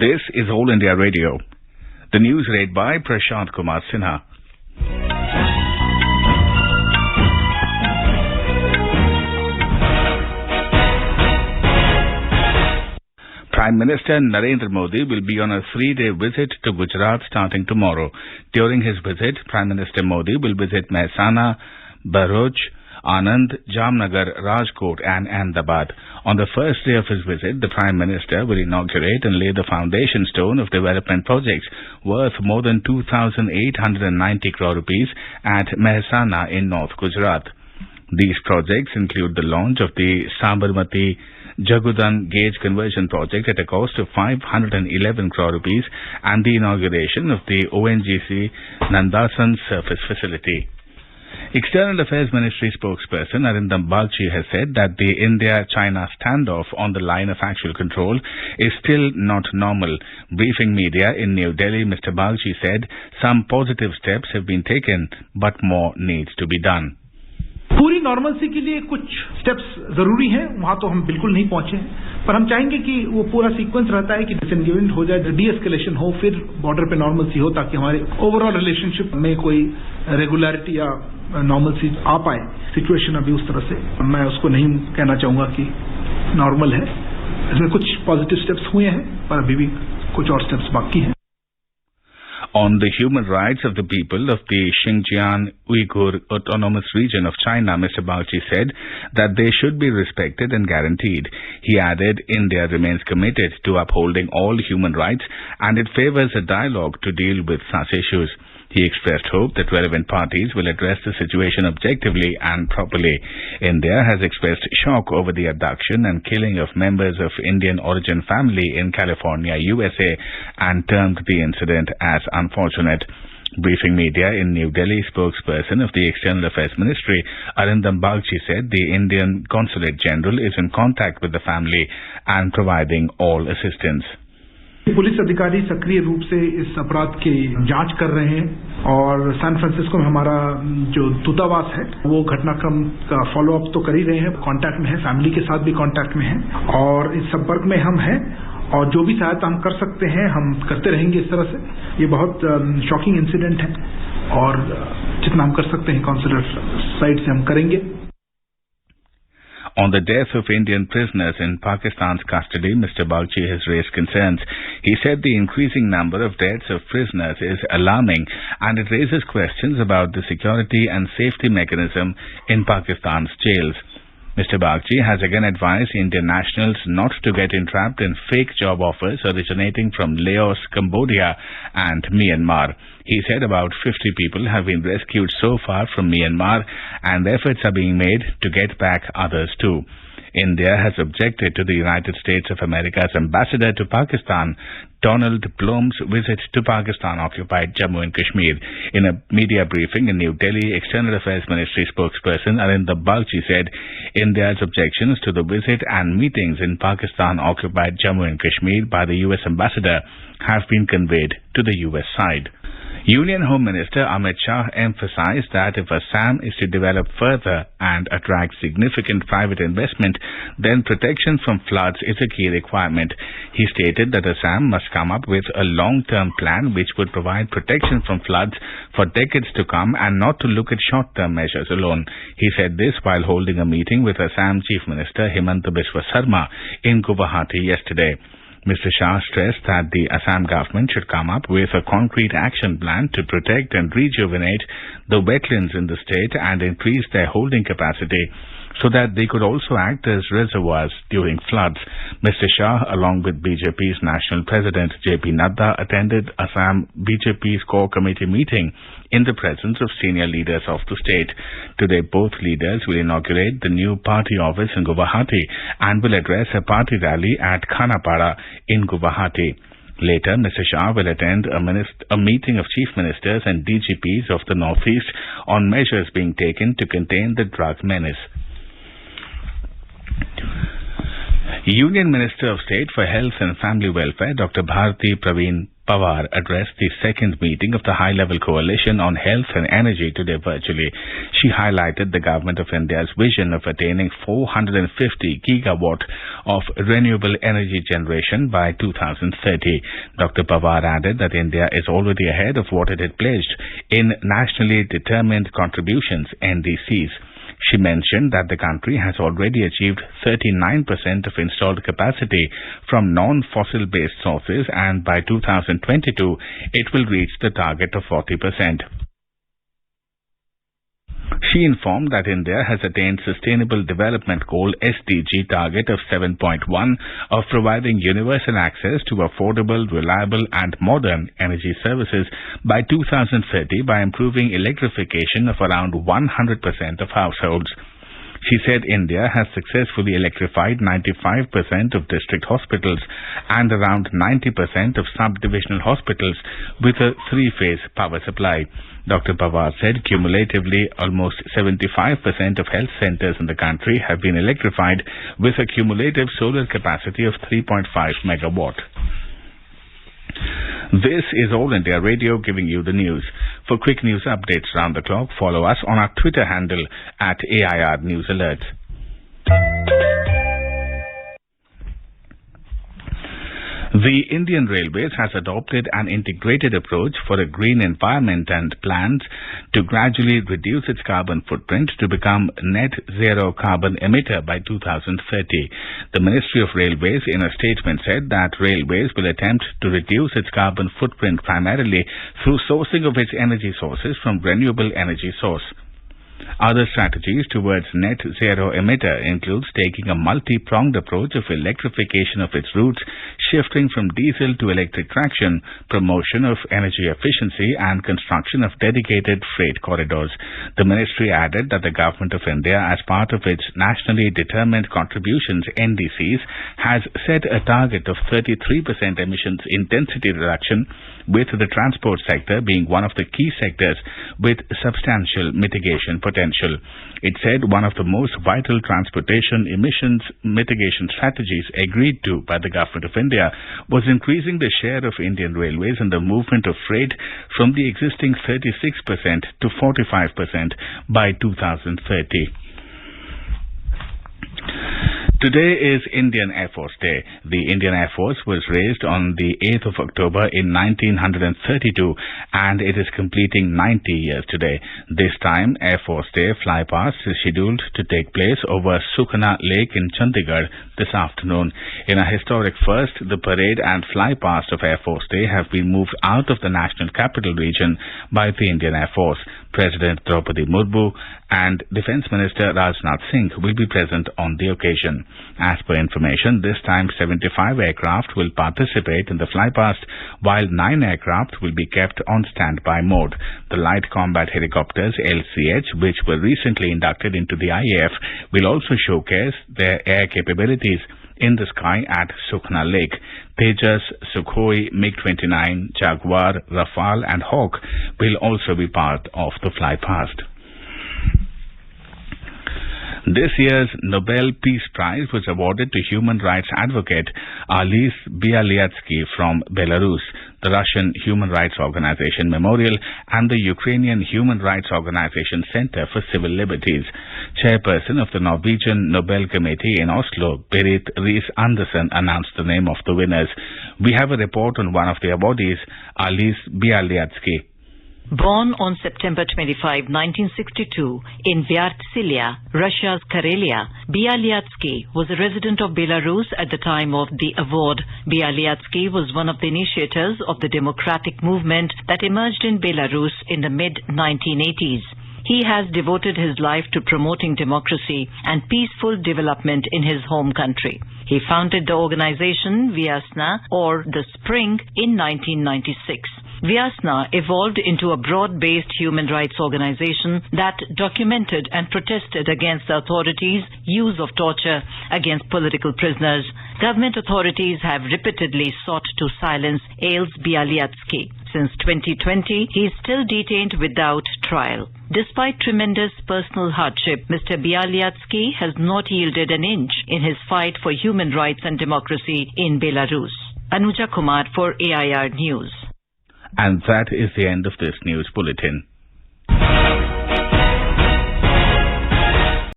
This is All India Radio. The news read by Prashant Kumar Sinha. Prime Minister Narendra Modi will be on a 3-day visit to Gujarat starting tomorrow. During his visit, Prime Minister Modi will visit Mehsana, Bharuch, Anand, Jamnagar, Rajkot and Ahmedabad. On the first day of his visit, the Prime Minister will inaugurate and lay the foundation stone of development projects worth more than 2,890 crore rupees at Mehsana in North Gujarat. These projects include the launch of the Sabarmati Jagudan Gauge Conversion Project at a cost of 511 crore rupees and the inauguration of the ONGC Nandasan Surface Facility. External Affairs Ministry spokesperson Arindam Bagchi has said that the India-China standoff on the line of actual control is still not normal. Briefing media in New Delhi, Mr. Bagchi said some positive steps have been taken, but more needs to be done. पूरी normalcy के लिए कुछ steps जरूरी हैं, वहां तो हम बिल्कुल नहीं पहुंचे हैं, पर हम चाहेंगे कि वो पूरा सीक्वेंस रहता है कि डिसएंगेजमेंट हो जाए, डी एस्केलेशन हो, फिर बॉर्डर पे नॉर्मलसी हो, ताकि हमारे ओवरऑल रिलेशनशिप में कोई रेगुलरिटी या नॉर्मलसी आ पाए. सिचुएशन अभी उस तरह से मैं उसको नहीं कहना चाहूंगा कि नॉर्मल है. इसमें कुछ पॉजिटिव स्टेप्स हुए हैं, पर अभी भी कुछ और स्टेप्स बाकी हैं. On the human rights of the people of the Xinjiang Uyghur Autonomous Region of China, Mr. Bagchi said that they should be respected and guaranteed. He added, India remains committed to upholding all human rights and it favors a dialogue to deal with such issues. He expressed hope that relevant parties will address the situation objectively and properly. India has expressed shock over the abduction and killing of members of Indian origin family in California, USA, and termed the incident as unfortunate. Briefing media in New Delhi, spokesperson of the External Affairs Ministry, Arindam Bagchi, said the Indian Consulate General is in contact with the family and providing all assistance. Police अधिकारी सक्रिय रूप से इस अपराध की जांच कर रहे हैं और सैन फ्रांसिस्को में हमारा जो दूतावास है वो घटनाक्रम का फॉलो अप तो कर ही रहे हैं, कांटेक्ट में है, फैमिली के साथ भी कांटेक्ट में है और इस संपर्क में हम हैं और जो भी सहायता हम कर सकते हैं हम करते रहेंगे. इस तरह से ये बहुत शॉकिंग इंसिडेंट है और जितना हम कर सकते हैं काउंसिलर साइड से हम करेंगे. On the death of Indian prisoners in Pakistan's custody, Mr. Bagchi has raised concerns. He said the increasing number of deaths of prisoners is alarming and it raises questions about the security and safety mechanism in Pakistan's jails. Mr. Bagchi has again advised Indian nationals not to get entrapped in fake job offers originating from Laos, Cambodia and Myanmar. He said about 50 people have been rescued so far from Myanmar and efforts are being made to get back others too. India has objected to the United States of America's ambassador to Pakistan, Donald Blum's visit to Pakistan-occupied Jammu and Kashmir. In a media briefing in New Delhi, External Affairs Ministry spokesperson Arindam Bagchi said India's objections to the visit and meetings in Pakistan-occupied Jammu and Kashmir by the U.S. ambassador have been conveyed to the U.S. side. Union Home Minister Amit Shah emphasized that if Assam is to develop further and attract significant private investment, then protection from floods is a key requirement. He stated that Assam must come up with a long-term plan which would provide protection from floods for decades to come and not to look at short-term measures alone. He said this while holding a meeting with Assam Chief Minister Himanta Biswa Sarma in Guwahati yesterday. Mr. Shah stressed that the Assam government should come up with a concrete action plan to protect and rejuvenate the wetlands in the state and increase their holding capacity so that they could also act as reservoirs during floods. Mr. Shah, along with BJP's National President JP Nadda, attended Assam BJP's core committee meeting in the presence of senior leaders of the state. Today, both leaders will inaugurate the new party office in Guwahati and will address a party rally at Khanapara in Guwahati. Later, Mr. Shah will attend a meeting of chief ministers and DGPs of the Northeast on measures being taken to contain the drug menace. Union Minister of State for Health and Family Welfare, Dr. Bharti Praveen Pawar addressed the second meeting of the high-level coalition on health and energy today virtually. She highlighted the Government of India's vision of attaining 450 gigawatt of renewable energy generation by 2030. Dr. Pawar added that India is already ahead of what it had pledged in nationally determined contributions, NDCs. She mentioned that the country has already achieved 39% of installed capacity from non-fossil based sources, and by 2022 it will reach the target of 40%. She informed that India has attained Sustainable Development Goal SDG target of 7.1 of providing universal access to affordable, reliable and modern energy services by 2030 by improving electrification of around 100% of households. She said India has successfully electrified 95% of district hospitals and around 90% of sub-divisional hospitals with a three-phase power supply. Dr. Pawar said cumulatively almost 75% of health centers in the country have been electrified with a cumulative solar capacity of 3.5 megawatt. This is All India Radio giving you the news. For quick news updates round the clock, follow us on our Twitter handle at AIR News Alerts. The Indian Railways has adopted an integrated approach for a green environment and plans to gradually reduce its carbon footprint to become net zero carbon emitter by 2030. The Ministry of Railways in a statement said that Railways will attempt to reduce its carbon footprint primarily through sourcing of its energy sources from renewable energy source. Other strategies towards net zero emitter includes taking a multi-pronged approach of electrification of its routes, shifting from diesel to electric traction, promotion of energy efficiency and construction of dedicated freight corridors. The ministry added that the Government of India, as part of its nationally determined contributions NDCs, has set a target of 33% emissions intensity reduction, with the transport sector being one of the key sectors with substantial mitigation potential. It said one of the most vital transportation emissions mitigation strategies agreed to by the Government of India was increasing the share of Indian Railways in the movement of freight from the existing 36% to 45% by 2030. Today is Indian Air Force Day. The Indian Air Force was raised on the 8th of October in 1932 and it is completing 90 years today. this time, Air Force Day flypast is scheduled to take place over Sukhna Lake in Chandigarh this afternoon. In a historic first, the parade and flypast of Air Force Day have been moved out of the National Capital Region by the Indian Air Force. President Draupadi Murmu and Defence Minister Rajnath Singh will be present on the occasion. As per information, this time 75 aircraft will participate in the flypast, while 9 aircraft will be kept on standby mode. The Light Combat Helicopters LCH, which were recently inducted into the IAF, will also showcase their air capabilities in the sky at Sukhna Lake. Tejas, Sukhoi, MiG-29, Jaguar, Rafale and Hawk will also be part of the flypast. This year's Nobel Peace Prize was awarded to human rights advocate Ales Bialyatsky from Belarus, the Russian Human Rights Organization Memorial and the Ukrainian Human Rights Organization Center for Civil Liberties. Chairperson of the Norwegian Nobel Committee in Oslo, Berit Riis-Andersen, announced the name of the winners. We have a report on one of the awardees, Ales Bialyatsky. Born on September 25, 1962, in Vyartsilia, Russia's Karelia, Bialyatsky was a resident of Belarus at the time of the award. Bialyatsky was one of the initiators of the democratic movement that emerged in Belarus in the mid-1980s. He has devoted his life to promoting democracy and peaceful development in his home country. He founded the organization Vyasna, or the Spring, in 1996. Vyasna evolved into a broad-based human rights organization that documented and protested against the authorities' use of torture against political prisoners. Government authorities have repeatedly sought to silence Ales Bialyatsky. Since 2020, he is still detained without trial. Despite tremendous personal hardship, Mr. Bialyatsky has not yielded an inch in his fight for human rights and democracy in Belarus. Anuja Kumar for AIR News. And that is the end of this news bulletin.